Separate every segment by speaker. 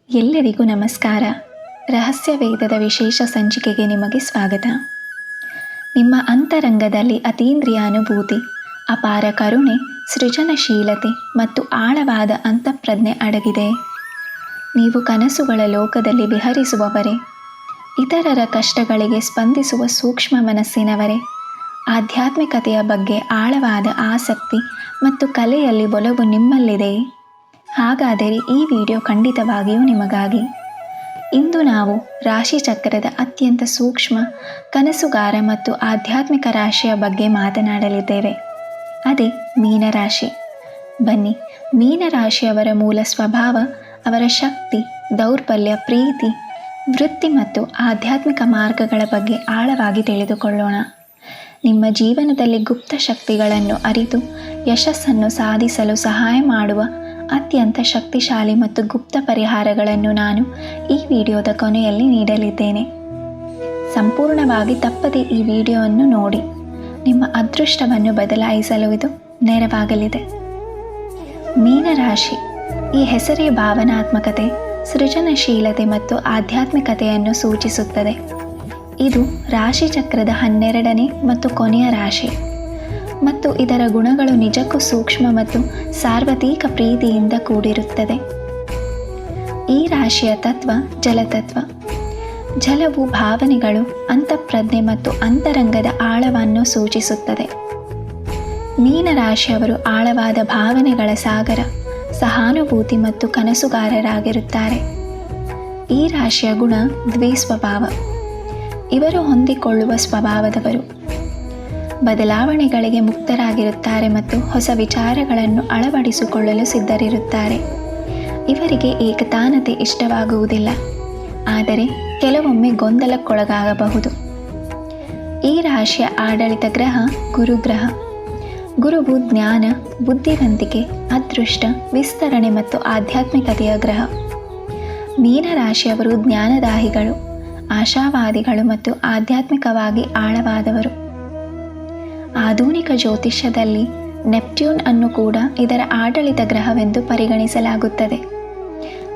Speaker 1: ಎಲ್ಲರಿಗೂ ನಮಸ್ಕಾರ. ರಹಸ್ಯ ವೇದದ ವಿಶೇಷ ಸಂಚಿಕೆಗೆ ನಿಮಗೆ ಸ್ವಾಗತ. ನಿಮ್ಮ ಅಂತರಂಗದಲ್ಲಿ ಅತೀಂದ್ರಿಯ ಅನುಭೂತಿ, ಅಪಾರ ಕರುಣೆ, ಸೃಜನಶೀಲತೆ ಮತ್ತು ಆಳವಾದ ಅಂತಃಪ್ರಜ್ಞೆ ಅಡಗಿದೆ. ನೀವು ಕನಸುಗಳ ಲೋಕದಲ್ಲಿ ವಿಹರಿಸುವವರೇ, ಇತರರ ಕಷ್ಟಗಳಿಗೆ ಸ್ಪಂದಿಸುವ ಸೂಕ್ಷ್ಮ ಮನಸ್ಸಿನವರೇ, ಆಧ್ಯಾತ್ಮಿಕತೆಯ ಬಗ್ಗೆ ಆಳವಾದ ಆಸಕ್ತಿ ಮತ್ತು ಕಲೆಯಲ್ಲಿ ಒಲವು ನಿಮ್ಮಲ್ಲಿದೆಯೇ? ಹಾಗಾದರೆ ಈ ವಿಡಿಯೋ ಖಂಡಿತವಾಗಿಯೂ ನಿಮಗಾಗಿ. ಇಂದು ನಾವು ರಾಶಿಚಕ್ರದ ಅತ್ಯಂತ ಸೂಕ್ಷ್ಮ ಕನಸುಗಾರ ಮತ್ತು ಆಧ್ಯಾತ್ಮಿಕ ರಾಶಿಯ ಬಗ್ಗೆ ಮಾತನಾಡಲಿದ್ದೇವೆ. ಅದೇ ಮೀನರಾಶಿ. ಬನ್ನಿ, ಮೀನರಾಶಿಯವರ ಮೂಲ ಸ್ವಭಾವ, ಅವರ ಶಕ್ತಿ, ದೌರ್ಬಲ್ಯ, ಪ್ರೀತಿ, ವೃತ್ತಿ ಮತ್ತು ಆಧ್ಯಾತ್ಮಿಕ ಮಾರ್ಗಗಳ ಬಗ್ಗೆ ಆಳವಾಗಿ ತಿಳಿದುಕೊಳ್ಳೋಣ. ನಿಮ್ಮ ಜೀವನದಲ್ಲಿ ಗುಪ್ತ ಶಕ್ತಿಗಳನ್ನು ಅರಿತು ಯಶಸ್ಸನ್ನು ಸಾಧಿಸಲು ಸಹಾಯ ಮಾಡುವ ಅತ್ಯಂತ ಶಕ್ತಿಶಾಲಿ ಮತ್ತು ಗುಪ್ತ ಪರಿಹಾರಗಳನ್ನು ನಾನು ಈ ವಿಡಿಯೋದ ಕೊನೆಯಲ್ಲಿ ನೀಡಲಿದ್ದೇನೆ. ಸಂಪೂರ್ಣವಾಗಿ ತಪ್ಪದೆ ಈ ವಿಡಿಯೋವನ್ನು ನೋಡಿ. ನಿಮ್ಮ ಅದೃಷ್ಟವನ್ನು ಬದಲಾಯಿಸಲು ಇದು ನೆರವಾಗಲಿದೆ. ಮೀನರಾಶಿ. ಈ ಹೆಸರೇ ಭಾವನಾತ್ಮಕತೆ, ಸೃಜನಶೀಲತೆ ಮತ್ತು ಆಧ್ಯಾತ್ಮಿಕತೆಯನ್ನು ಸೂಚಿಸುತ್ತದೆ. ಇದು ರಾಶಿಚಕ್ರದ 12ನೇ ಮತ್ತು ಕೊನೆಯ ರಾಶಿ ಮತ್ತು ಇದರ ಗುಣಗಳು ನಿಜಕ್ಕೂ ಸೂಕ್ಷ್ಮ ಮತ್ತು ಸಾರ್ವತ್ರಿಕ ಪ್ರೀತಿಯಿಂದ ಕೂಡಿರುತ್ತದೆ. ಈ ರಾಶಿಯ ತತ್ವ ಜಲತತ್ವ. ಜಲವು ಭಾವನೆಗಳು, ಅಂತಃಪ್ರಜ್ಞೆ ಮತ್ತು ಅಂತರಂಗದ ಆಳವನ್ನು ಸೂಚಿಸುತ್ತದೆ. ಮೀನರಾಶಿಯವರು ಆಳವಾದ ಭಾವನೆಗಳ ಸಾಗರ, ಸಹಾನುಭೂತಿ ಮತ್ತು ಕನಸುಗಾರರಾಗಿರುತ್ತಾರೆ. ಈ ರಾಶಿಯ ಗುಣ ದ್ವಿಸ್ವಭಾವ. ಇವರು ಹೊಂದಿಕೊಳ್ಳುವ ಸ್ವಭಾವದವರು, ಬದಲಾವಣೆಗಳಿಗೆ ಮುಕ್ತರಾಗಿರುತ್ತಾರೆ ಮತ್ತು ಹೊಸ ವಿಚಾರಗಳನ್ನು ಅಳವಡಿಸಿಕೊಳ್ಳಲು ಸಿದ್ಧರಿರುತ್ತಾರೆ. ಇವರಿಗೆ ಏಕತಾನತೆ ಇಷ್ಟವಾಗುವುದಿಲ್ಲ, ಆದರೆ ಕೆಲವೊಮ್ಮೆ ಗೊಂದಲಕ್ಕೊಳಗಾಗಬಹುದು. ಈ ರಾಶಿಯ ಆಡಳಿತ ಗ್ರಹ ಗುರುಗ್ರಹ. ಗುರುವು ಜ್ಞಾನ, ಬುದ್ಧಿವಂತಿಕೆ, ಅದೃಷ್ಟ, ವಿಸ್ತರಣೆ ಮತ್ತು ಆಧ್ಯಾತ್ಮಿಕತೆಯ ಗ್ರಹ. ಮೀನರಾಶಿಯವರು ಜ್ಞಾನದಾಹಿಗಳು, ಆಶಾವಾದಿಗಳು ಮತ್ತು ಆಧ್ಯಾತ್ಮಿಕವಾಗಿ ಆಳವಾದವರು. ಆಧುನಿಕ ಜ್ಯೋತಿಷ್ಯದಲ್ಲಿ ನೆಪ್ಟ್ಯೂನ್ ಅನ್ನು ಕೂಡ ಇದರ ಆಡಳಿತ ಗ್ರಹವೆಂದು ಪರಿಗಣಿಸಲಾಗುತ್ತದೆ.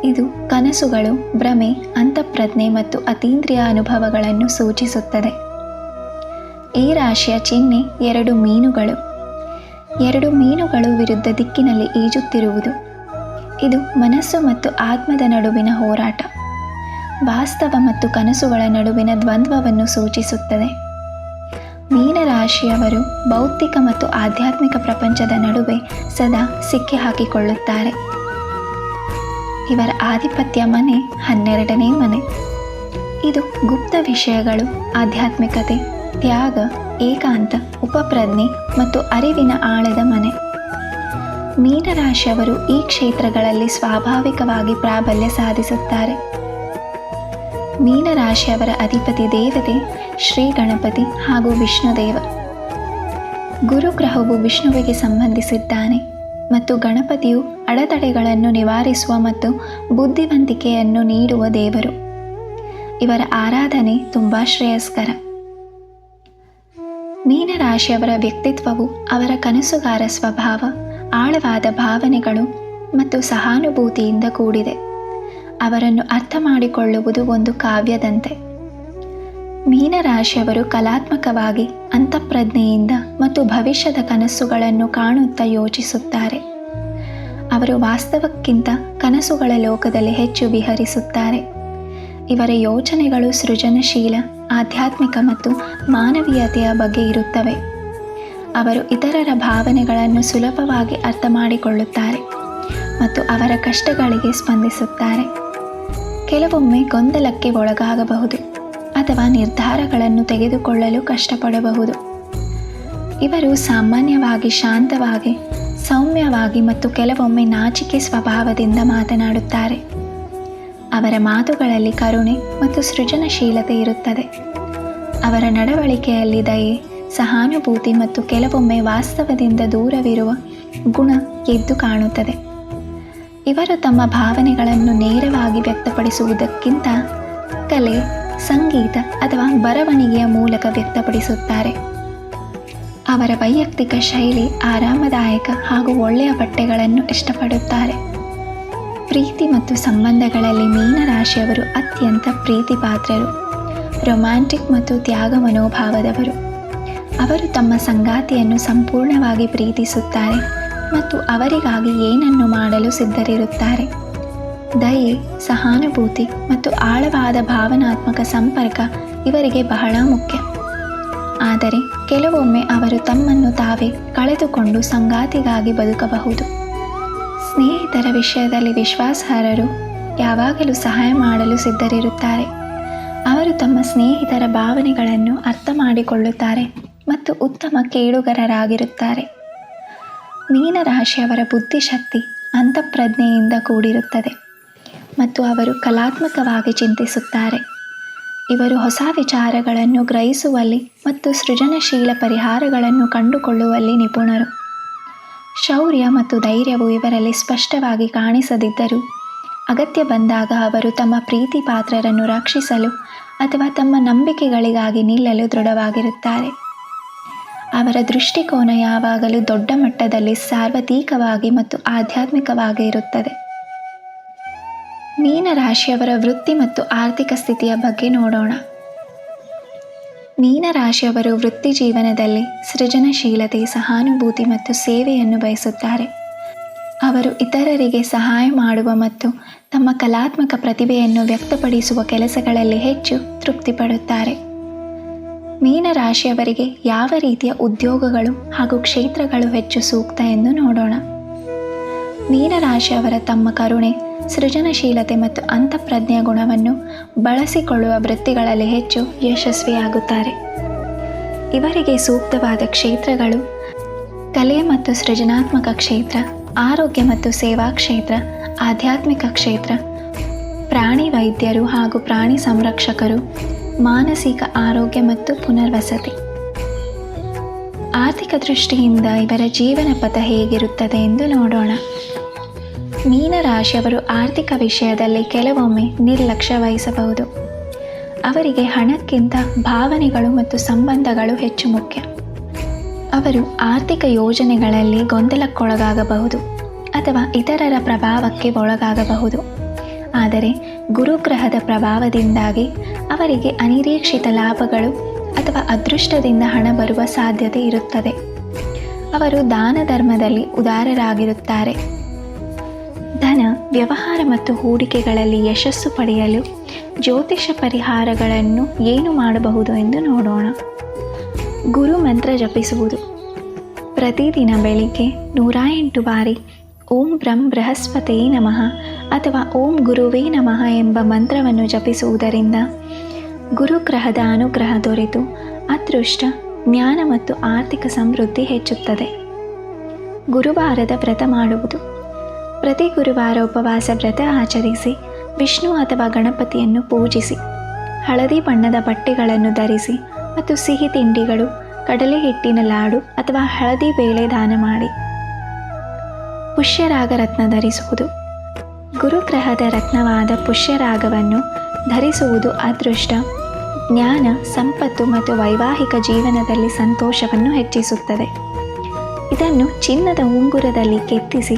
Speaker 1: ಇದು ಕನಸುಗಳು, ಭ್ರಮೆ, ಅಂತಃಪ್ರಜ್ಞೆ ಮತ್ತು ಅತೀಂದ್ರಿಯ ಅನುಭವಗಳನ್ನು ಸೂಚಿಸುತ್ತದೆ. ಈ ರಾಶಿಯ ಚಿಹ್ನೆ 2 ಮೀನುಗಳು. 2 ಮೀನುಗಳು ವಿರುದ್ಧ ದಿಕ್ಕಿನಲ್ಲಿ ಈಜುತ್ತಿರುವುದು. ಇದು ಮನಸ್ಸು ಮತ್ತು ಆತ್ಮದ ನಡುವಿನ ಹೋರಾಟ, ವಾಸ್ತವ ಮತ್ತು ಕನಸುಗಳ ನಡುವಿನ ದ್ವಂದ್ವವನ್ನು ಸೂಚಿಸುತ್ತದೆ. ಮೀನರಾಶಿಯವರು ಭೌತಿಕ ಮತ್ತು ಆಧ್ಯಾತ್ಮಿಕ ಪ್ರಪಂಚದ ನಡುವೆ ಸದಾ ಸಿಕ್ಕಿ ಹಾಕಿಕೊಳ್ಳುತ್ತಾರೆ. ಇವರ ಆಧಿಪತ್ಯ ಮನೆ 12ನೇ ಮನೆ. ಇದು ಗುಪ್ತ ವಿಷಯಗಳು, ಆಧ್ಯಾತ್ಮಿಕತೆ, ತ್ಯಾಗ, ಏಕಾಂತ, ಉಪಪ್ರಜ್ಞೆ ಮತ್ತು ಅರಿವಿನ ಆಳದ ಮನೆ. ಮೀನರಾಶಿಯವರು ಈ ಕ್ಷೇತ್ರಗಳಲ್ಲಿ ಸ್ವಾಭಾವಿಕವಾಗಿ ಪ್ರಾಬಲ್ಯ ಸಾಧಿಸುತ್ತಾರೆ. ಮೀನರಾಶಿಯವರ ಅಧಿಪತಿ ದೇವತೆ ಶ್ರೀ ಗಣಪತಿ ಹಾಗೂ ವಿಷ್ಣುದೇವ. ಗುರುಗ್ರಹವು ವಿಷ್ಣುವಿಗೆ ಸಂಬಂಧಿಸಿದ್ದಾನೆ ಮತ್ತು ಗಣಪತಿಯು ಅಡೆತಡೆಗಳನ್ನು ನಿವಾರಿಸುವ ಮತ್ತು ಬುದ್ಧಿವಂತಿಕೆಯನ್ನು ನೀಡುವ ದೇವರು. ಇವರ ಆರಾಧನೆ ತುಂಬ ಶ್ರೇಯಸ್ಕರ. ಮೀನರಾಶಿಯವರ ವ್ಯಕ್ತಿತ್ವವು ಅವರ ಕನಸುಗಾರ ಸ್ವಭಾವ, ಆಳವಾದ ಭಾವನೆಗಳು ಮತ್ತು ಸಹಾನುಭೂತಿಯಿಂದ ಕೂಡಿದೆ. ಅವರನ್ನು ಅರ್ಥ ಮಾಡಿಕೊಳ್ಳುವುದು ಒಂದು ಕಾವ್ಯದಂತೆ. ಮೀನರಾಶಿಯವರು ಕಲಾತ್ಮಕವಾಗಿ, ಅಂತಃಪ್ರಜ್ಞೆಯಿಂದ ಮತ್ತು ಭವಿಷ್ಯದ ಕನಸುಗಳನ್ನು ಕಾಣುತ್ತಾ ಯೋಚಿಸುತ್ತಾರೆ. ಅವರು ವಾಸ್ತವಕ್ಕಿಂತ ಕನಸುಗಳ ಲೋಕದಲ್ಲಿ ಹೆಚ್ಚು ವಿಹರಿಸುತ್ತಾರೆ. ಇವರ ಯೋಚನೆಗಳು ಸೃಜನಶೀಲ, ಆಧ್ಯಾತ್ಮಿಕ ಮತ್ತು ಮಾನವೀಯತೆಯ ಬಗ್ಗೆ ಇರುತ್ತವೆ. ಅವರು ಇತರರ ಭಾವನೆಗಳನ್ನು ಸುಲಭವಾಗಿ ಅರ್ಥ ಮಾಡಿಕೊಳ್ಳುತ್ತಾರೆ ಮತ್ತು ಅವರ ಕಷ್ಟಗಳಿಗೆ ಸ್ಪಂದಿಸುತ್ತಾರೆ. ಕೆಲವೊಮ್ಮೆ ಗೊಂದಲಕ್ಕೆ ಒಳಗಾಗಬಹುದು ಅಥವಾ ನಿರ್ಧಾರಗಳನ್ನು ತೆಗೆದುಕೊಳ್ಳಲು ಕಷ್ಟಪಡಬಹುದು. ಇವರು ಸಾಮಾನ್ಯವಾಗಿ ಶಾಂತವಾಗಿ, ಸೌಮ್ಯವಾಗಿ ಮತ್ತು ಕೆಲವೊಮ್ಮೆ ನಾಚಿಕೆ ಸ್ವಭಾವದಿಂದ ಮಾತನಾಡುತ್ತಾರೆ. ಅವರ ಮಾತುಗಳಲ್ಲಿ ಕರುಣೆ ಮತ್ತು ಸೃಜನಶೀಲತೆ ಇರುತ್ತದೆ. ಅವರ ನಡವಳಿಕೆಯಲ್ಲಿ ದಯೆ, ಸಹಾನುಭೂತಿ ಮತ್ತು ಕೆಲವೊಮ್ಮೆ ವಾಸ್ತವದಿಂದ ದೂರವಿರುವ ಗುಣ ಎದ್ದು ಕಾಣುತ್ತದೆ. ಇವರು ತಮ್ಮ ಭಾವನೆಗಳನ್ನು ನೇರವಾಗಿ ವ್ಯಕ್ತಪಡಿಸುವುದಕ್ಕಿಂತ ಕಲೆ, ಸಂಗೀತ ಅಥವಾ ಬರವಣಿಗೆಯ ಮೂಲಕ ವ್ಯಕ್ತಪಡಿಸುತ್ತಾರೆ. ಅವರ ವೈಯಕ್ತಿಕ ಶೈಲಿ ಆರಾಮದಾಯಕ ಹಾಗೂ ಒಳ್ಳೆಯ ಬಟ್ಟೆಗಳನ್ನು ಇಷ್ಟಪಡುತ್ತಾರೆ. ಪ್ರೀತಿ ಮತ್ತು ಸಂಬಂಧಗಳಲ್ಲಿ ಮೀನರಾಶಿಯವರು ಅತ್ಯಂತ ಪ್ರೀತಿಪಾತ್ರರು, ರೊಮ್ಯಾಂಟಿಕ್ ಮತ್ತು ತ್ಯಾಗ ಮನೋಭಾವದವರು. ಅವರು ತಮ್ಮ ಸಂಗಾತಿಯನ್ನು ಸಂಪೂರ್ಣವಾಗಿ ಪ್ರೀತಿಸುತ್ತಾರೆ ಮತ್ತು ಅವರಿಗಾಗಿ ಏನನ್ನು ಮಾಡಲು ಸಿದ್ಧರಿರುತ್ತಾರೆ. ದಯೆ, ಸಹಾನುಭೂತಿ ಮತ್ತು ಆಳವಾದ ಭಾವನಾತ್ಮಕ ಸಂಪರ್ಕ ಇವರಿಗೆ ಬಹಳ ಮುಖ್ಯ. ಆದರೆ ಕೆಲವೊಮ್ಮೆ ಅವರು ತಮ್ಮನ್ನು ತಾವೇ ಕಳೆದುಕೊಂಡು ಸಂಗಾತಿಗಾಗಿ ಬದುಕಬಹುದು. ಸ್ನೇಹಿತರ ವಿಷಯದಲ್ಲಿ ವಿಶ್ವಾಸಾರ್ಹರು, ಯಾವಾಗಲೂ ಸಹಾಯ ಮಾಡಲು ಸಿದ್ಧರಿರುತ್ತಾರೆ. ಅವರು ತಮ್ಮ ಸ್ನೇಹಿತರ ಭಾವನೆಗಳನ್ನು ಅರ್ಥ ಮಾಡಿಕೊಳ್ಳುತ್ತಾರೆ ಮತ್ತು ಉತ್ತಮ ಕೇಳುಗರರಾಗಿರುತ್ತಾರೆ. ಮೀನರಾಶಿಯವರ ಬುದ್ಧಿಶಕ್ತಿ ಅಂತಃಪ್ರಜ್ಞೆಯಿಂದ ಕೂಡಿರುತ್ತದೆ ಮತ್ತು ಅವರು ಕಲಾತ್ಮಕವಾಗಿ ಚಿಂತಿಸುತ್ತಾರೆ. ಇವರು ಹೊಸ ವಿಚಾರಗಳನ್ನು ಗ್ರಹಿಸುವಲ್ಲಿ ಮತ್ತು ಸೃಜನಶೀಲ ಪರಿಹಾರಗಳನ್ನು ಕಂಡುಕೊಳ್ಳುವಲ್ಲಿ ನಿಪುಣರು. ಶೌರ್ಯ ಮತ್ತು ಧೈರ್ಯವು ಇವರಲ್ಲಿ ಸ್ಪಷ್ಟವಾಗಿ ಕಾಣಿಸದಿದ್ದರೂ, ಅಗತ್ಯ ಬಂದಾಗ ಅವರು ತಮ್ಮ ಪ್ರೀತಿ ಪಾತ್ರರನ್ನು ರಕ್ಷಿಸಲು ಅಥವಾ ತಮ್ಮ ನಂಬಿಕೆಗಳಿಗಾಗಿ ನಿಲ್ಲಲು ದೃಢವಾಗಿರುತ್ತಾರೆ. ಅವರ ದೃಷ್ಟಿಕೋನ ಯಾವಾಗಲೂ ದೊಡ್ಡ ಮಟ್ಟದಲ್ಲಿ ಸಾರ್ವತ್ರಿಕವಾಗಿ ಮತ್ತು ಆಧ್ಯಾತ್ಮಿಕವಾಗಿ ಇರುತ್ತದೆ. ಮೀನರಾಶಿಯವರ ವೃತ್ತಿ ಮತ್ತು ಆರ್ಥಿಕ ಸ್ಥಿತಿಯ ಬಗ್ಗೆ ನೋಡೋಣ. ಮೀನರಾಶಿಯವರು ವೃತ್ತಿ ಜೀವನದಲ್ಲಿ ಸೃಜನಶೀಲತೆ, ಸಹಾನುಭೂತಿ ಮತ್ತು ಸೇವೆಯನ್ನು ಬಯಸುತ್ತಾರೆ. ಅವರು ಇತರರಿಗೆ ಸಹಾಯ ಮಾಡುವ ಮತ್ತು ತಮ್ಮ ಕಲಾತ್ಮಕ ಪ್ರತಿಭೆಯನ್ನು ವ್ಯಕ್ತಪಡಿಸುವ ಕೆಲಸಗಳಲ್ಲಿ ಹೆಚ್ಚು ತೃಪ್ತಿಪಡುತ್ತಾರೆ. ಮೀನರಾಶಿಯವರಿಗೆ ಯಾವ ರೀತಿಯ ಉದ್ಯೋಗಗಳು ಹಾಗೂ ಕ್ಷೇತ್ರಗಳು ಹೆಚ್ಚು ಸೂಕ್ತ ಎಂದು ನೋಡೋಣ. ಮೀನರಾಶಿಯವರ ತಮ್ಮ ಕರುಣೆ, ಸೃಜನಶೀಲತೆ ಮತ್ತು ಅಂತಃಪ್ರಜ್ಞೆಯ ಗುಣವನ್ನು ಬಳಸಿಕೊಳ್ಳುವ ವೃತ್ತಿಗಳಲ್ಲಿ ಹೆಚ್ಚು ಯಶಸ್ವಿಯಾಗುತ್ತಾರೆ. ಇವರಿಗೆ ಸೂಕ್ತವಾದ ಕ್ಷೇತ್ರಗಳು ಕಲೆ ಮತ್ತು ಸೃಜನಾತ್ಮಕ ಕ್ಷೇತ್ರ, ಆರೋಗ್ಯ ಮತ್ತು ಸೇವಾ ಕ್ಷೇತ್ರ, ಆಧ್ಯಾತ್ಮಿಕ ಕ್ಷೇತ್ರ, ಪ್ರಾಣಿ ವೈದ್ಯರು ಹಾಗೂ ಪ್ರಾಣಿ ಸಂರಕ್ಷಕರು, ಮಾನಸಿಕ ಆರೋಗ್ಯ ಮತ್ತು ಪುನರ್ವಸತಿ. ಆರ್ಥಿಕ ದೃಷ್ಟಿಯಿಂದ ಇವರ ಜೀವನ ಪಥ ಹೇಗಿರುತ್ತದೆ ಎಂದು ನೋಡೋಣ. ಮೀನರಾಶಿಯವರು ಆರ್ಥಿಕ ವಿಷಯದಲ್ಲಿ ಕೆಲವೊಮ್ಮೆ ನಿರ್ಲಕ್ಷ್ಯ ವಹಿಸಬಹುದು. ಅವರಿಗೆ ಹಣಕ್ಕಿಂತ ಭಾವನೆಗಳು ಮತ್ತು ಸಂಬಂಧಗಳು ಹೆಚ್ಚು ಮುಖ್ಯ. ಅವರು ಆರ್ಥಿಕ ಯೋಜನೆಗಳಲ್ಲಿ ಗೊಂದಲಕ್ಕೊಳಗಾಗಬಹುದು ಅಥವಾ ಇತರರ ಪ್ರಭಾವಕ್ಕೆ ಒಳಗಾಗಬಹುದು. ಆದರೆ ಗುರುಗ್ರಹದ ಪ್ರಭಾವದಿಂದಾಗಿ ಅವರಿಗೆ ಅನಿರೀಕ್ಷಿತ ಲಾಭಗಳು ಅಥವಾ ಅದೃಷ್ಟದಿಂದ ಹಣ ಬರುವ ಸಾಧ್ಯತೆ ಇರುತ್ತದೆ. ಅವರು ದಾನ ಧರ್ಮದಲ್ಲಿ ಉದಾರರಾಗಿರುತ್ತಾರೆ. ಧನ, ವ್ಯವಹಾರ ಮತ್ತು ಹೂಡಿಕೆಗಳಲ್ಲಿ ಯಶಸ್ಸು ಪಡೆಯಲು ಜ್ಯೋತಿಷ ಪರಿಹಾರಗಳನ್ನು ಏನು ಮಾಡಬಹುದು ಎಂದು ನೋಡೋಣ. ಗುರು ಮಂತ್ರ ಜಪಿಸುವುದು. ಪ್ರತಿದಿನ ಬೆಳಿಗ್ಗೆ 108 ಬಾರಿ ಓಂ ಬ್ರಹ್ಮ ಬೃಹಸ್ಪತೇ ನಮಃ ಅಥವಾ ಓಂ ಗುರುವೇ ನಮಃ ಎಂಬ ಮಂತ್ರವನ್ನು ಜಪಿಸುವುದರಿಂದ ಗುರುಗ್ರಹದ ಅನುಗ್ರಹ ದೊರೆತು ಅದೃಷ್ಟ, ಜ್ಞಾನ ಮತ್ತು ಆರ್ಥಿಕ ಸಮೃದ್ಧಿ ಹೆಚ್ಚುತ್ತದೆ. ಗುರುವಾರದ ವ್ರತ ಮಾಡುವುದು. ಪ್ರತಿ ಗುರುವಾರ ಉಪವಾಸ ವ್ರತ ಆಚರಿಸಿ ವಿಷ್ಣು ಅಥವಾ ಗಣಪತಿಯನ್ನು ಪೂಜಿಸಿ, ಹಳದಿ ಬಣ್ಣದ ಬಟ್ಟೆಗಳನ್ನು ಧರಿಸಿ ಮತ್ತು ಸಿಹಿ ತಿಂಡಿಗಳು, ಕಡಲೆ ಹಿಟ್ಟಿನ ಲಾಡು ಅಥವಾ ಹಳದಿ ಬೇಳೆ ದಾನ ಮಾಡಿ. ಪುಷ್ಯರಾಗ ರತ್ನ ಧರಿಸುವುದು. ಗುರುಗ್ರಹದ ರತ್ನವಾದ ಪುಷ್ಯರಾಗವನ್ನು ಧರಿಸುವುದು ಅದೃಷ್ಟ, ಜ್ಞಾನ, ಸಂಪತ್ತು ಮತ್ತು ವೈವಾಹಿಕ ಜೀವನದಲ್ಲಿ ಸಂತೋಷವನ್ನು ಹೆಚ್ಚಿಸುತ್ತದೆ. ಇದನ್ನು ಚಿನ್ನದ ಉಂಗುರದಲ್ಲಿ ಕೆತ್ತಿಸಿ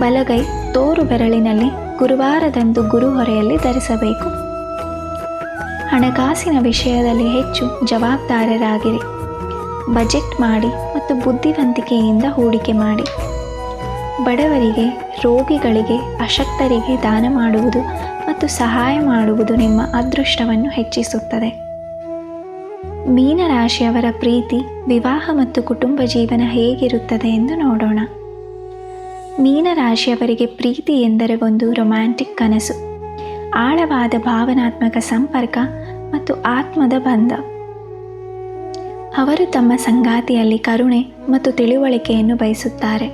Speaker 1: ಬಲಗೈ ತೋರು ಬೆರಳಿನಲ್ಲಿ ಗುರುವಾರದಂದು ಗುರುಹೊರೆಯಲ್ಲಿ ಧರಿಸಬೇಕು. ಹಣಕಾಸಿನ ವಿಷಯದಲ್ಲಿ ಹೆಚ್ಚು ಜವಾಬ್ದಾರರಾಗಿರಿ. ಬಜೆಟ್ ಮಾಡಿ ಮತ್ತು ಬುದ್ಧಿವಂತಿಕೆಯಿಂದ ಹೂಡಿಕೆ ಮಾಡಿ. ಬಡವರಿಗೆ, ರೋಗಿಗಳಿಗೆ, ಅಶಕ್ತರಿಗೆ ದಾನ ಮಾಡುವುದು ಮತ್ತು ಸಹಾಯ ಮಾಡುವುದು ನಿಮ್ಮ ಅದೃಷ್ಟವನ್ನು ಹೆಚ್ಚಿಸುತ್ತದೆ. ಮೀನರಾಶಿಯವರ ಪ್ರೀತಿ, ವಿವಾಹ ಮತ್ತು ಕುಟುಂಬ ಜೀವನ ಹೇಗಿರುತ್ತದೆ ಎಂದು ನೋಡೋಣ. ಮೀನರಾಶಿಯವರಿಗೆ ಪ್ರೀತಿ ಎಂದರೆ ಒಂದು ರೊಮ್ಯಾಂಟಿಕ್ ಕನಸು, ಆಳವಾದ ಭಾವನಾತ್ಮಕ ಸಂಪರ್ಕ ಮತ್ತು ಆತ್ಮದ ಬಂಧ. ಅವರು ತಮ್ಮ ಸಂಗಾತಿಯಲ್ಲಿ ಕರುಣೆ ಮತ್ತು ತಿಳುವಳಿಕೆಯನ್ನು ಬಯಸುತ್ತಾರೆ.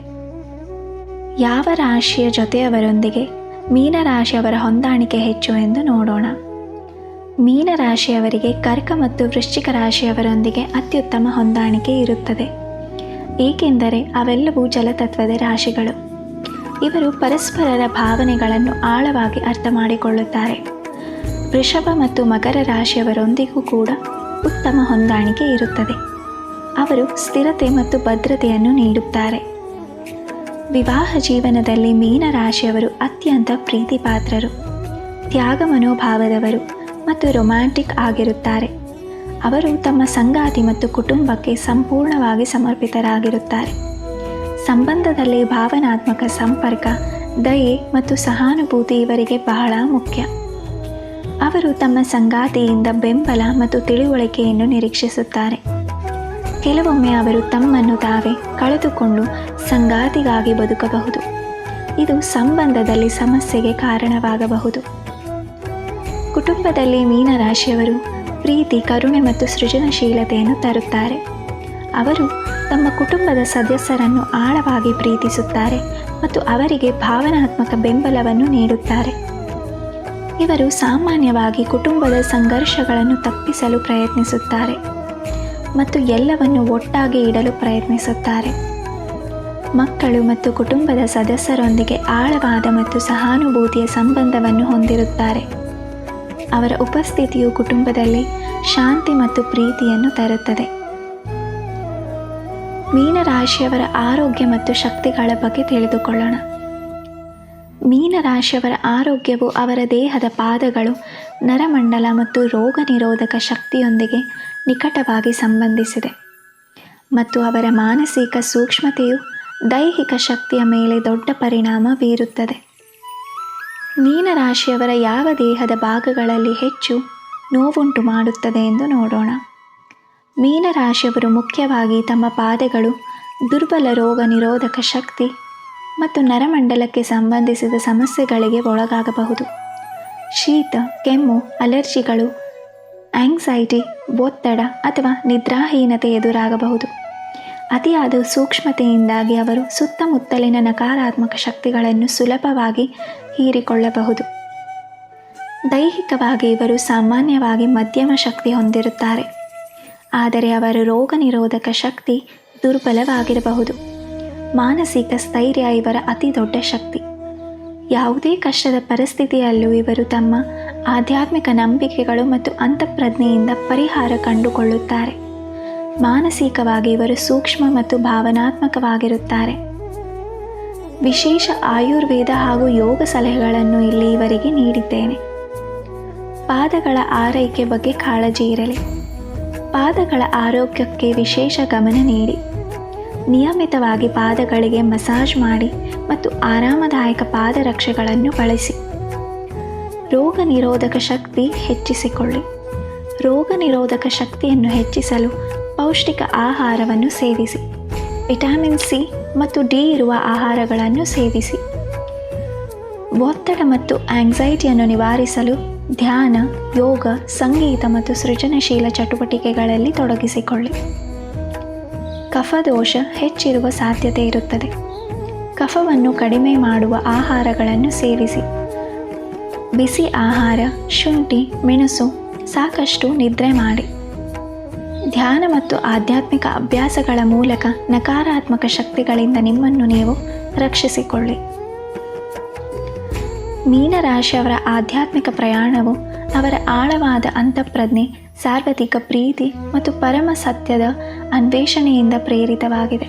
Speaker 1: ಯಾವ ರಾಶಿಯ ಜೊತೆಯವರೊಂದಿಗೆ ಮೀನರಾಶಿಯವರ ಹೊಂದಾಣಿಕೆ ಹೆಚ್ಚು ಎಂದು ನೋಡೋಣ. ಮೀನರಾಶಿಯವರಿಗೆ ಕರ್ಕ ಮತ್ತು ವೃಶ್ಚಿಕ ರಾಶಿಯವರೊಂದಿಗೆ ಅತ್ಯುತ್ತಮ ಹೊಂದಾಣಿಕೆ ಇರುತ್ತದೆ, ಏಕೆಂದರೆ ಅವೆಲ್ಲವೂ ಜಲತತ್ವದ ರಾಶಿಗಳು. ಇವರು ಪರಸ್ಪರರ ಭಾವನೆಗಳನ್ನು ಆಳವಾಗಿ ಅರ್ಥ ಮಾಡಿಕೊಳ್ಳುತ್ತಾರೆ. ವೃಷಭ ಮತ್ತು ಮಕರ ರಾಶಿಯವರೊಂದಿಗೂ ಕೂಡ ಉತ್ತಮ ಹೊಂದಾಣಿಕೆ ಇರುತ್ತದೆ. ಅವರು ಸ್ಥಿರತೆ ಮತ್ತು ಭದ್ರತೆಯನ್ನು ನೀಡುತ್ತಾರೆ. ವಿವಾಹ ಜೀವನದಲ್ಲಿ ಮೀನರಾಶಿಯವರು ಅತ್ಯಂತ ಪ್ರೀತಿಪಾತ್ರರು, ತ್ಯಾಗ ಮನೋಭಾವದವರು ಮತ್ತು ರೊಮ್ಯಾಂಟಿಕ್ ಆಗಿರುತ್ತಾರೆ. ಅವರು ತಮ್ಮ ಸಂಗಾತಿ ಮತ್ತು ಕುಟುಂಬಕ್ಕೆ ಸಂಪೂರ್ಣವಾಗಿ ಸಮರ್ಪಿತರಾಗಿರುತ್ತಾರೆ. ಸಂಬಂಧದಲ್ಲಿ ಭಾವನಾತ್ಮಕ ಸಂಪರ್ಕ, ದಯೆ ಮತ್ತು ಸಹಾನುಭೂತಿ ಇವರಿಗೆ ಬಹಳ ಮುಖ್ಯ. ಅವರು ತಮ್ಮ ಸಂಗಾತಿಯಿಂದ ಬೆಂಬಲ ಮತ್ತು ತಿಳುವಳಿಕೆಯನ್ನು ನಿರೀಕ್ಷಿಸುತ್ತಾರೆ. ಕೆಲವೊಮ್ಮೆ ಅವರು ತಮ್ಮನ್ನು ತಾವೇ ಕಳೆದುಕೊಂಡು ಸಂಗಾತಿಗಾಗಿ ಬದುಕಬಹುದು. ಇದು ಸಂಬಂಧದಲ್ಲಿ ಸಮಸ್ಯೆಗೆ ಕಾರಣವಾಗಬಹುದು. ಕುಟುಂಬದಲ್ಲಿ ಮೀನರಾಶಿಯವರು ಪ್ರೀತಿ, ಕರುಣೆ ಮತ್ತು ಸೃಜನಶೀಲತೆಯನ್ನು ತರುತ್ತಾರೆ. ಅವರು ತಮ್ಮ ಕುಟುಂಬದ ಸದಸ್ಯರನ್ನು ಆಳವಾಗಿ ಪ್ರೀತಿಸುತ್ತಾರೆ ಮತ್ತು ಅವರಿಗೆ ಭಾವನಾತ್ಮಕ ಬೆಂಬಲವನ್ನು ನೀಡುತ್ತಾರೆ. ಇವರು ಸಾಮಾನ್ಯವಾಗಿ ಕುಟುಂಬದ ಸಂಘರ್ಷಗಳನ್ನು ತಪ್ಪಿಸಲು ಪ್ರಯತ್ನಿಸುತ್ತಾರೆ ಮತ್ತು ಎಲ್ಲವನ್ನು ಒಟ್ಟಾಗಿ ಇಡಲು ಪ್ರಯತ್ನಿಸುತ್ತಾರೆ. ಮಕ್ಕಳು ಮತ್ತು ಕುಟುಂಬದ ಸದಸ್ಯರೊಂದಿಗೆ ಆಳವಾದ ಮತ್ತು ಸಹಾನುಭೂತಿಯ ಸಂಬಂಧವನ್ನು ಹೊಂದಿರುತ್ತಾರೆ. ಅವರ ಉಪಸ್ಥಿತಿಯು ಕುಟುಂಬದಲ್ಲಿ ಶಾಂತಿ ಮತ್ತು ಪ್ರೀತಿಯನ್ನು ತರುತ್ತದೆ. ಮೀನರಾಶಿಯವರ ಆರೋಗ್ಯ ಮತ್ತು ಶಕ್ತಿಗಳ ಬಗ್ಗೆ ತಿಳಿದುಕೊಳ್ಳೋಣ. ಮೀನರಾಶಿಯವರ ಆರೋಗ್ಯವು ಅವರ ದೇಹದ ಪಾದಗಳು, ನರಮಂಡಲ ಮತ್ತು ರೋಗ ನಿರೋಧಕ ಶಕ್ತಿಯೊಂದಿಗೆ ನಿಕಟವಾಗಿ ಸಂಬಂಧಿಸಿದೆ ಮತ್ತು ಅವರ ಮಾನಸಿಕ ಸೂಕ್ಷ್ಮತೆಯು ದೈಹಿಕ ಶಕ್ತಿಯ ಮೇಲೆ ದೊಡ್ಡ ಪರಿಣಾಮ ಬೀರುತ್ತದೆ. ಮೀನರಾಶಿಯವರ ಯಾವ ದೇಹದ ಭಾಗಗಳಲ್ಲಿ ಹೆಚ್ಚು ನೋವುಂಟು ಮಾಡುತ್ತದೆ ಎಂದು ನೋಡೋಣ. ಮೀನರಾಶಿಯವರು ಮುಖ್ಯವಾಗಿ ತಮ್ಮ ಪಾದಗಳು, ದುರ್ಬಲ ರೋಗ ನಿರೋಧಕ ಶಕ್ತಿ ಮತ್ತು ನರಮಂಡಲಕ್ಕೆ ಸಂಬಂಧಿಸಿದ ಸಮಸ್ಯೆಗಳಿಗೆ ಒಳಗಾಗಬಹುದು. ಶೀತ, ಕೆಮ್ಮು, ಅಲರ್ಜಿಗಳು, ಆಂಗ್ಸೈಟಿ, ಒತ್ತಡ ಅಥವಾ ನಿದ್ರಾಹೀನತೆ ಎದುರಾಗಬಹುದು. ಅತಿಯಾದ ಸೂಕ್ಷ್ಮತೆಯಿಂದಾಗಿ ಅವರು ಸುತ್ತಮುತ್ತಲಿನ ನಕಾರಾತ್ಮಕ ಶಕ್ತಿಗಳನ್ನು ಸುಲಭವಾಗಿ ಹೀರಿಕೊಳ್ಳಬಹುದು. ದೈಹಿಕವಾಗಿ ಇವರು ಸಾಮಾನ್ಯವಾಗಿ ಮಧ್ಯಮ ಶಕ್ತಿ ಹೊಂದಿರುತ್ತಾರೆ, ಆದರೆ ಅವರ ರೋಗ ನಿರೋಧಕ ಶಕ್ತಿ ದುರ್ಬಲವಾಗಿರಬಹುದು. ಮಾನಸಿಕ ಸ್ಥೈರ್ಯ ಇವರ ಅತಿ ದೊಡ್ಡ ಶಕ್ತಿ. ಯಾವುದೇ ಕಷ್ಟದ ಪರಿಸ್ಥಿತಿಯಲ್ಲೂ ಇವರು ತಮ್ಮ ಆಧ್ಯಾತ್ಮಿಕ ನಂಬಿಕೆಗಳು ಮತ್ತು ಅಂತಃಪ್ರಜ್ಞೆಯಿಂದ ಪರಿಹಾರ ಕಂಡುಕೊಳ್ಳುತ್ತಾರೆ. ಮಾನಸಿಕವಾಗಿ ಇವರು ಸೂಕ್ಷ್ಮ ಮತ್ತು ಭಾವನಾತ್ಮಕವಾಗಿರುತ್ತಾರೆ. ವಿಶೇಷ ಆಯುರ್ವೇದ ಹಾಗೂ ಯೋಗ ಸಲಹೆಗಳನ್ನು ಇಲ್ಲಿ ಇವರಿಗೆ ನೀಡಿದ್ದೇನೆ. ಪಾದಗಳ ಆರೈಕೆ ಬಗ್ಗೆ ಕಾಳಜಿ ಇರಲಿ. ಪಾದಗಳ ಆರೋಗ್ಯಕ್ಕೆ ವಿಶೇಷ ಗಮನ ನೀಡಿ. ನಿಯಮಿತವಾಗಿ ಪಾದಗಳಿಗೆ ಮಸಾಜ್ ಮಾಡಿ ಮತ್ತು ಆರಾಮದಾಯಕ ಪಾದರಕ್ಷೆಗಳನ್ನು ಬಳಸಿ. ರೋಗ ನಿರೋಧಕ ಶಕ್ತಿ ಹೆಚ್ಚಿಸಿಕೊಳ್ಳಿ. ರೋಗ ನಿರೋಧಕ ಶಕ್ತಿಯನ್ನು ಹೆಚ್ಚಿಸಲು ಪೌಷ್ಟಿಕ ಆಹಾರವನ್ನು ಸೇವಿಸಿ. ವಿಟಮಿನ್ ಸಿ ಮತ್ತು ಡಿ ಇರುವ ಆಹಾರಗಳನ್ನು ಸೇವಿಸಿ. ಒತ್ತಡ ಮತ್ತು ಆಂಗ್ಸೈಟಿಯನ್ನು ನಿವಾರಿಸಲು ಧ್ಯಾನ, ಯೋಗ, ಸಂಗೀತ ಮತ್ತು ಸೃಜನಶೀಲ ಚಟುವಟಿಕೆಗಳಲ್ಲಿ ತೊಡಗಿಸಿಕೊಳ್ಳಿ. ಕಫದೋಷ ಹೆಚ್ಚಿರುವ ಸಾಧ್ಯತೆ ಇರುತ್ತದೆ. ಕಫವನ್ನು ಕಡಿಮೆ ಮಾಡುವ ಆಹಾರಗಳನ್ನು ಸೇವಿಸಿ. ಬಿಸಿ ಆಹಾರ, ಶುಂಠಿ, ಮೆಣಸು, ಸಾಕಷ್ಟು ನಿದ್ರೆ ಮಾಡಿ. ಧ್ಯಾನ ಮತ್ತು ಆಧ್ಯಾತ್ಮಿಕ ಅಭ್ಯಾಸಗಳ ಮೂಲಕ ನಕಾರಾತ್ಮಕ ಶಕ್ತಿಗಳಿಂದ ನಿಮ್ಮನ್ನು ನೀವು ರಕ್ಷಿಸಿಕೊಳ್ಳಿ. ಮೀನರಾಶಿಯವರ ಆಧ್ಯಾತ್ಮಿಕ ಪ್ರಯಾಣವು ಅವರ ಆಳವಾದ ಅಂತಃಪ್ರಜ್ಞೆ, ಸಾರ್ವತ್ರಿಕ ಪ್ರೀತಿ ಮತ್ತು ಪರಮ ಸತ್ಯದ ಅನ್ವೇಷಣೆಯಿಂದ ಪ್ರೇರಿತವಾಗಿದೆ.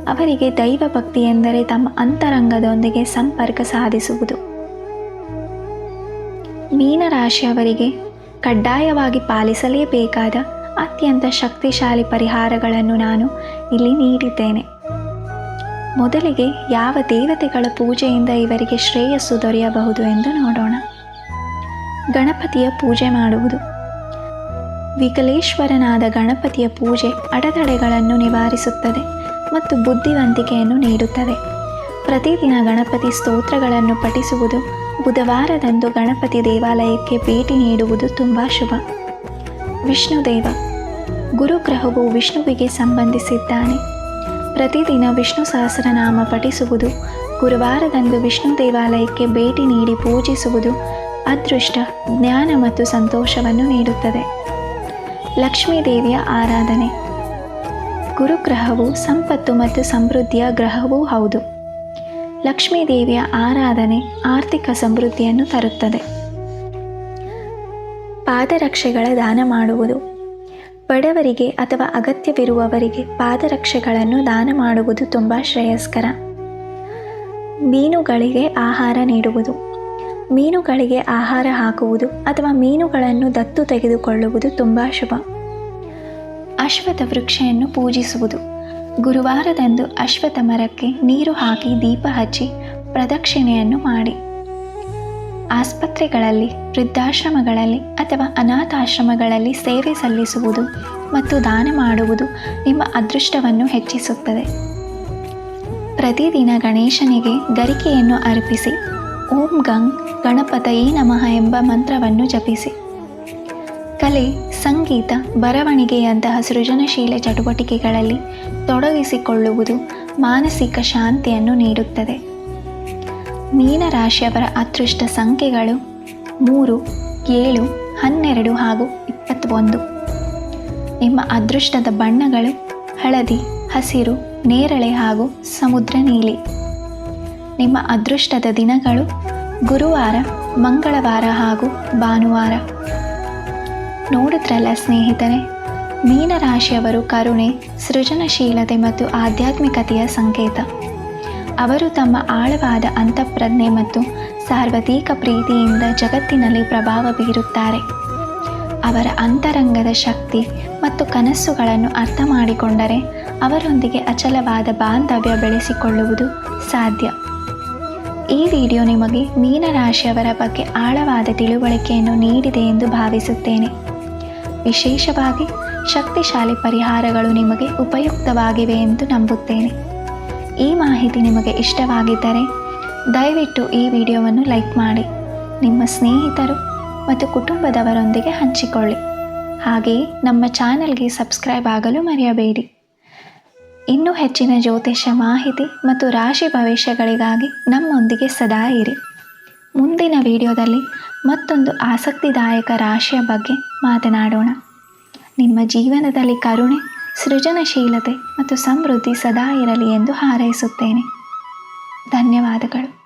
Speaker 1: ಅವರಿಗೆ ದೈವ ಭಕ್ತಿ ಎಂದರೆ ತಮ್ಮ ಅಂತರಂಗದೊಂದಿಗೆ ಸಂಪರ್ಕ ಸಾಧಿಸುವುದು. ಮೀನರಾಶಿಯವರಿಗೆ ಕಡ್ಡಾಯವಾಗಿ ಪಾಲಿಸಲೇಬೇಕಾದ ಅತ್ಯಂತ ಶಕ್ತಿಶಾಲಿ ಪರಿಹಾರಗಳನ್ನು ನಾನು ಇಲ್ಲಿ ನೀಡಿದ್ದೇನೆ. ಮೊದಲಿಗೆ ಯಾವ ದೇವತೆಗಳ ಪೂಜೆಯಿಂದ ಇವರಿಗೆ ಶ್ರೇಯಸ್ಸು ದೊರೆಯಬಹುದು ಎಂದು ನೋಡೋಣ. ಗಣಪತಿಯ ಪೂಜೆ ಮಾಡುವುದು. ವಿಕಲೇಶ್ವರನಾದ ಗಣಪತಿಯ ಪೂಜೆ ಅಡೆತಡೆಗಳನ್ನು ನಿವಾರಿಸುತ್ತದೆ ಮತ್ತು ಬುದ್ಧಿವಂತಿಕೆಯನ್ನು ನೀಡುತ್ತದೆ. ಪ್ರತಿದಿನ ಗಣಪತಿ ಸ್ತೋತ್ರಗಳನ್ನು ಪಠಿಸುವುದು, ಬುಧವಾರದಂದು ಗಣಪತಿ ದೇವಾಲಯಕ್ಕೆ ಭೇಟಿ ನೀಡುವುದು ತುಂಬ ಶುಭ. ವಿಷ್ಣುದೇವ. ಗುರುಗ್ರಹವು ವಿಷ್ಣುವಿಗೆ ಸಂಬಂಧಿಸಿದ್ದಾನೆ. ಪ್ರತಿದಿನ ವಿಷ್ಣು ಸಹಸ್ರನಾಮ ಪಠಿಸುವುದು, ಗುರುವಾರದಂದು ವಿಷ್ಣು ದೇವಾಲಯಕ್ಕೆ ಭೇಟಿ ನೀಡಿ ಪೂಜಿಸುವುದು ಅದೃಷ್ಟ, ಜ್ಞಾನ ಮತ್ತು ಸಂತೋಷವನ್ನು ನೀಡುತ್ತದೆ. ಲಕ್ಷ್ಮೀ ದೇವಿಯ ಆರಾಧನೆ. ಗುರುಗ್ರಹವು ಸಂಪತ್ತು ಮತ್ತು ಸಮೃದ್ಧಿಯ ಗ್ರಹವೂ ಹೌದು. ಲಕ್ಷ್ಮೀ ದೇವಿಯ ಆರಾಧನೆ ಆರ್ಥಿಕ ಸಮೃದ್ಧಿಯನ್ನು ತರುತ್ತದೆ. ಪಾದರಕ್ಷೆಗಳ ದಾನ ಮಾಡುವುದು. ಬಡವರಿಗೆ ಅಥವಾ ಅಗತ್ಯವಿರುವವರಿಗೆ ಪಾದರಕ್ಷೆಗಳನ್ನು ದಾನ ಮಾಡುವುದು ತುಂಬ ಶ್ರೇಯಸ್ಕರ. ಮೀನುಗಳಿಗೆ ಆಹಾರ ನೀಡುವುದು. ಮೀನುಗಳಿಗೆ ಆಹಾರ ಹಾಕುವುದು ಅಥವಾ ಮೀನುಗಳನ್ನು ದತ್ತು ತೆಗೆದುಕೊಳ್ಳುವುದು ತುಂಬ ಶುಭ. ಅಶ್ವತ್ಥ ವೃಕ್ಷವನ್ನು ಪೂಜಿಸುವುದು. ಗುರುವಾರದಂದು ಅಶ್ವತ್ಥ ಮರಕ್ಕೆ ನೀರು ಹಾಕಿ ದೀಪ ಹಚ್ಚಿ ಪ್ರದಕ್ಷಿಣೆಯನ್ನು ಮಾಡಿ. ಆಸ್ಪತ್ರೆಗಳಲ್ಲಿ, ವೃದ್ಧಾಶ್ರಮಗಳಲ್ಲಿ ಅಥವಾ ಅನಾಥಾಶ್ರಮಗಳಲ್ಲಿ ಸೇವೆ ಸಲ್ಲಿಸುವುದು ಮತ್ತು ದಾನ ಮಾಡುವುದು ನಿಮ್ಮ ಅದೃಷ್ಟವನ್ನು ಹೆಚ್ಚಿಸುತ್ತದೆ. ಪ್ರತಿದಿನ ಗಣೇಶನಿಗೆ ಗರಿಕೆಯನ್ನು ಅರ್ಪಿಸಿ ಓಂ ಗಂಗ್ ಗಣಪತಯೇ ನಮಃ ಎಂಬ ಮಂತ್ರವನ್ನು ಜಪಿಸಿ. ಕಲೆ, ಸಂಗೀತ, ಬರವಣಿಗೆಯಂತಹ ಸೃಜನಶೀಲ ಚಟುವಟಿಕೆಗಳಲ್ಲಿ ತೊಡಗಿಸಿಕೊಳ್ಳುವುದು ಮಾನಸಿಕ ಶಾಂತಿಯನ್ನು ನೀಡುತ್ತದೆ. ಮೀನರಾಶಿಯವರ ಅದೃಷ್ಟ ಸಂಖ್ಯೆಗಳು 3, 7, 12 ಹಾಗೂ 21. ನಿಮ್ಮ ಅದೃಷ್ಟದ ಬಣ್ಣಗಳು ಹಳದಿ, ಹಸಿರು, ನೇರಳೆ ಹಾಗೂ ಸಮುದ್ರ ನೀಲಿ. ನಿಮ್ಮ ಅದೃಷ್ಟದ ದಿನಗಳು ಗುರುವಾರ, ಮಂಗಳವಾರ ಹಾಗೂ ಭಾನುವಾರ. ನೋಡಿದ್ರಲ್ಲ ಸ್ನೇಹಿತರೆ, ಮೀನರಾಶಿಯವರು ಕರುಣೆ, ಸೃಜನಶೀಲತೆ ಮತ್ತು ಆಧ್ಯಾತ್ಮಿಕತೆಯ ಸಂಕೇತ. ಅವರು ತಮ್ಮ ಆಳವಾದ ಅಂತಃಪ್ರಜ್ಞೆ ಮತ್ತು ಸಾರ್ವತ್ರಿಕ ಪ್ರೀತಿಯಿಂದ ಜಗತ್ತಿನಲ್ಲಿ ಪ್ರಭಾವ ಬೀರುತ್ತಾರೆ. ಅವರ ಅಂತರಂಗದ ಶಕ್ತಿ ಮತ್ತು ಕನಸುಗಳನ್ನು ಅರ್ಥ ಮಾಡಿಕೊಂಡರೆ ಅವರೊಂದಿಗೆ ಅಚಲವಾದ ಬಾಂಧವ್ಯ ಬೆಳೆಸಿಕೊಳ್ಳುವುದು ಸಾಧ್ಯ. ಈ ವಿಡಿಯೋ ನಿಮಗೆ ಮೀನರಾಶಿಯವರ ಬಗ್ಗೆ ಆಳವಾದ ತಿಳುವಳಿಕೆಯನ್ನು ನೀಡಿದೆ ಎಂದು ಭಾವಿಸುತ್ತೇನೆ. ವಿಶೇಷವಾಗಿ ಶಕ್ತಿಶಾಲಿ ಪರಿಹಾರಗಳು ನಿಮಗೆ ಉಪಯುಕ್ತವಾಗಿವೆ ಎಂದು ನಂಬುತ್ತೇನೆ. ಈ ಮಾಹಿತಿ ನಿಮಗೆ ಇಷ್ಟವಾಗಿದ್ದರೆ ದಯವಿಟ್ಟು ಈ ವಿಡಿಯೋವನ್ನು ಲೈಕ್ ಮಾಡಿ, ನಿಮ್ಮ ಸ್ನೇಹಿತರು ಮತ್ತು ಕುಟುಂಬದವರೊಂದಿಗೆ ಹಂಚಿಕೊಳ್ಳಿ. ಹಾಗೆಯೇ ನಮ್ಮ ಚಾನೆಲ್ಗೆ ಸಬ್ಸ್ಕ್ರೈಬ್ ಆಗಲು ಮರೆಯಬೇಡಿ. ಇನ್ನೂ ಹೆಚ್ಚಿನ ಜ್ಯೋತಿಷ್ಯ ಮಾಹಿತಿ ಮತ್ತು ರಾಶಿ ಭವಿಷ್ಯಗಳಿಗಾಗಿ ನಮ್ಮೊಂದಿಗೆ ಸದಾ ಇರಿ. ಮುಂದಿನ ವಿಡಿಯೋದಲ್ಲಿ ಮತ್ತೊಂದು ಆಸಕ್ತಿದಾಯಕ ರಾಶಿಯ ಬಗ್ಗೆ ಮಾತನಾಡೋಣ. ನಿಮ್ಮ ಜೀವನದಲ್ಲಿ ಕರುಣೆ, ಸೃಜನಶೀಲತೆ ಮತ್ತು ಸಮೃದ್ಧಿ ಸದಾ ಇರಲಿ ಎಂದು ಹಾರೈಸುತ್ತೇನೆ. ಧನ್ಯವಾದಗಳು.